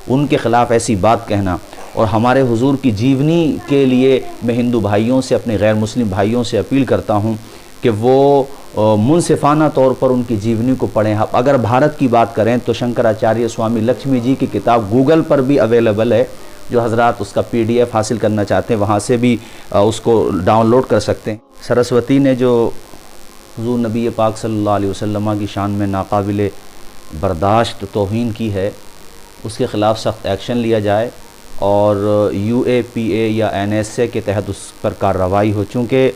उनके ख़िलाफ़ ऐसी बात कहना। और हमारे हुजूर की जीवनी के लिए मैं हिंदू भाइयों से, अपने गैर मुस्लिम भाइयों से अपील करता हूँ कि वो मुनसिफाना तौर पर उनकी जीवनी को पढ़ें। अगर भारत की बात करें तो शंकराचार्य स्वामी लक्ष्मी जी की किताब गूगल पर भी अवेलेबल है, जो हज़रात उसका PDF हासिल करना चाहते हैं वहाँ से भी उसको डाउनलोड कर सकते हैं। सरस्वती ने जो हुजूर नबी पाक सल्लल्लाहु अलैहि वसल्लम की शान में नाकाबिले बर्दाश्त तौहीन की है, उसके ख़िलाफ़ सख्त एक्शन लिया जाए और UAPA या NSA के तहत उस पर कार्रवाई हो। चूँकि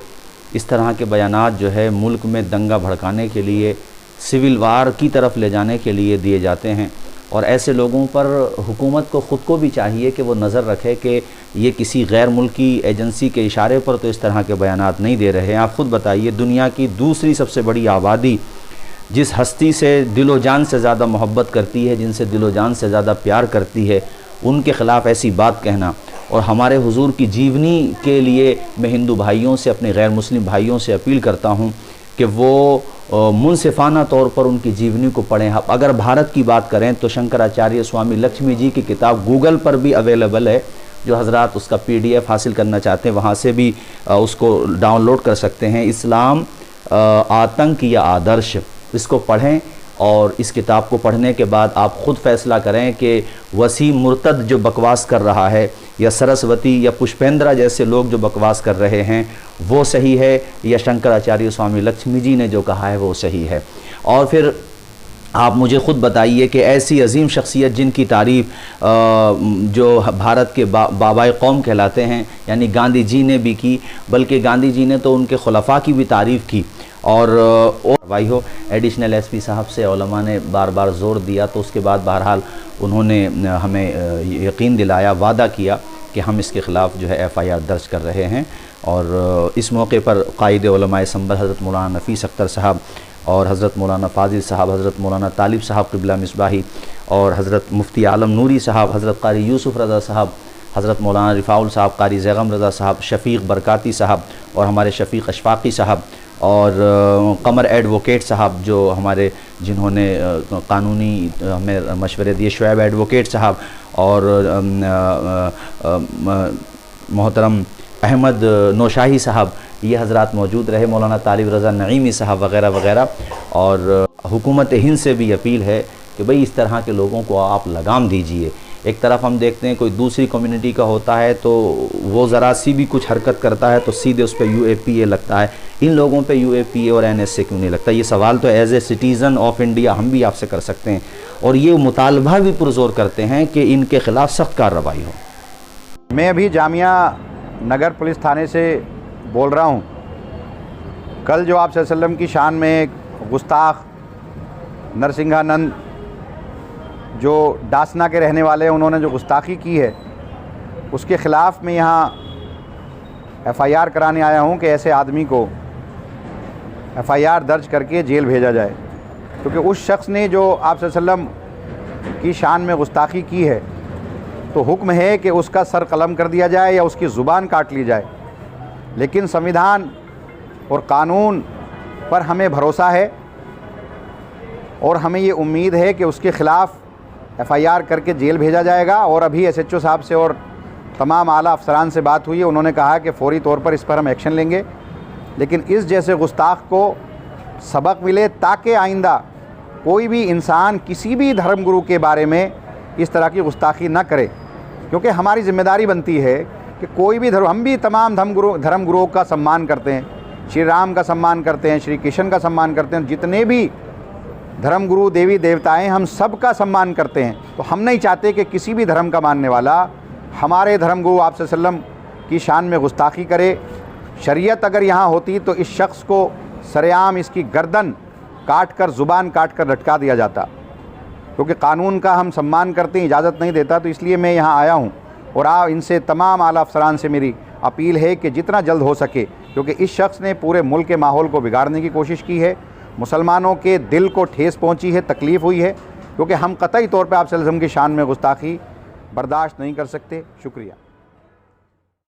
इस तरह के बयानात जो है मुल्क में दंगा भड़काने के लिए, सिविल वार की तरफ ले जाने के लिए दिए जाते हैं, और ऐसे लोगों पर हुकूमत को ख़ुद को भी चाहिए कि वो नज़र रखे कि ये किसी गैर मुल्की एजेंसी के इशारे पर तो इस तरह के बयानात नहीं दे रहे हैं। आप ख़ुद बताइए, दुनिया की दूसरी सबसे बड़ी आबादी जिस हस्ती से दिलो जान से ज़्यादा मोहब्बत करती है, जिनसे दिलो जान से ज़्यादा प्यार करती है, उनके ख़िलाफ़ ऐसी बात कहना। और हमारे हुजूर की जीवनी के लिए मैं हिंदू भाइयों से, अपने गैर मुस्लिम भाइयों से अपील करता हूँ कि वो मुनसिफाना तौर पर उनकी जीवनी को पढ़ें। अगर भारत की बात करें तो शंकराचार्य स्वामी लक्ष्मी जी की किताब गूगल पर भी अवेलेबल है, जो हज़रात उसका PDF हासिल करना चाहते हैं वहाँ से भी उसको डाउनलोड कर सकते हैं। इस्लाम आतंक या आदर्श, इसको पढ़ें और इस किताब को पढ़ने के बाद आप ख़ुद फ़ैसला करें कि वसीम मुर्तद जो बकवास कर रहा है, या सरस्वती या पुष्पेंद्रा जैसे लोग जो बकवास कर रहे हैं वो सही है, या शंकराचार्य स्वामी लक्ष्मी जी ने जो कहा है वो सही है। और फिर आप मुझे ख़ुद बताइए कि ऐसी अजीम शख्सियत जिनकी तारीफ़ जो भारत के बाबाए कौम कहलाते हैं, यानी गांधी जी ने भी की, बल्कि गांधी जी ने तो उनके खुलफा की भी तारीफ़ की। और भाई हो, एडिशनल SP साहब से उलमा ने बार बार ज़ोर दिया, तो उसके बाद बहरहाल उन्होंने हमें यकीन दिलाया, वादा किया कि हम इसके ख़िलाफ़ जो है FIR दर्ज कर रहे हैं। और इस मौके पर क़ाइद उलमाए संभल हज़रत मौलाना नफ़ीस अख्तर साहब और हज़रत मौलाना फ़ाज़िल साहब, हज़रत मौलाना तालिब साहब क़िबला मिसबाही, और हज़रत मुफ्ती आलम नूरी साहब, हज़रत क़ारी यूसुफ़ रज़ा साहब, हज़रत मौलाना रिफ़ाउल साहब, क़ारी ज़ैगम रज़ा साहब, शफ़ीक़ बरकाती साहब और हमारे शफ़ीक़ अशफ़ाक़ी साहब, और कमर एडवोकेट साहब जो हमारे, जिन्होंने कानूनी हमें मशवरे दिए, शुएब एडवोकेट साहब, और मोहतरम अहमद नौशाही साहब, ये हज़रात मौजूद रहे, मौलाना तालिब रज़ा नईमी साहब वग़ैरह वग़ैरह। और हुकूमत हिंद से भी अपील है कि भाई इस तरह के लोगों को आप लगाम दीजिए। एक तरफ हम देखते हैं कोई दूसरी कम्युनिटी का होता है तो वो ज़रा सी भी कुछ हरकत करता है तो सीधे उस पर UAPA लगता है, इन लोगों पे UAPA और NSA क्यों नहीं लगता? ये सवाल तो as a citizen of India हम भी आपसे कर सकते हैं, और ये मुतालबा भी पुरज़ोर करते हैं कि इनके ख़िलाफ़ सख्त कार्रवाई हो। मैं अभी जामिया नगर पुलिस थाने से बोल रहा हूँ। कल जो आप सल्लल्लाहु अलैहि वसल्लम की शान में गुस्ताख नरसिंहानंद जो डासना के रहने वाले हैं, उन्होंने जो गुस्ताखी की है, उसके ख़िलाफ़ मैं यहाँ FIR कराने आया हूँ कि ऐसे आदमी को FIR दर्ज करके जेल भेजा जाए। क्योंकि उस शख्स ने जो आप सल्लल्लाहु अलैहि वसल्लम की शान में गुस्ताखी की है, तो हुक्म है कि उसका सर कलम कर दिया जाए या उसकी ज़ुबान काट ली जाए। लेकिन संविधान और कानून पर हमें भरोसा है और हमें ये उम्मीद है कि उसके ख़िलाफ़ FIR करके जेल भेजा जाएगा। और अभी SHO साहब से और तमाम आला अफसरान से बात हुई है, उन्होंने कहा कि फ़ौरी तौर पर इस पर हम एक्शन लेंगे। लेकिन इस जैसे गुस्ताख को सबक मिले ताकि आइंदा कोई भी इंसान किसी भी धर्मगुरु के बारे में इस तरह की गुस्ताखी ना करे। क्योंकि हमारी ज़िम्मेदारी बनती है कि कोई भी हम भी तमाम धर्मगुरुओं का सम्मान करते हैं, श्री राम का सम्मान करते हैं, श्री कृष्ण का सम्मान करते हैं, जितने भी धर्मगुरु देवी देवताएं हम सब का सम्मान करते हैं। तो हम नहीं चाहते कि किसी भी धर्म का मानने वाला हमारे धर्मगुरु आप सल्लम की शान में गुस्ताखी करे। शरीयत अगर यहाँ होती तो इस शख्स को सरेआम इसकी गर्दन काट कर, ज़ुबान काट कर लटका दिया जाता। क्योंकि कानून का हम सम्मान करते हैं, इजाज़त नहीं देता। तो इसलिए मैं यहाँ आया हूँ और इनसे तमाम आला अफसरान से मेरी अपील है कि जितना जल्द हो सके, क्योंकि इस शख्स ने पूरे मुल्क के माहौल को बिगाड़ने की कोशिश की है, मुसलमानों के दिल को ठेस पहुंची है, तकलीफ़ हुई है। क्योंकि हम कतई तौर पे आप सल्लल्लाहु अलैहि वसल्लम की शान में गुस्ताखी बर्दाश्त नहीं कर सकते। शुक्रिया।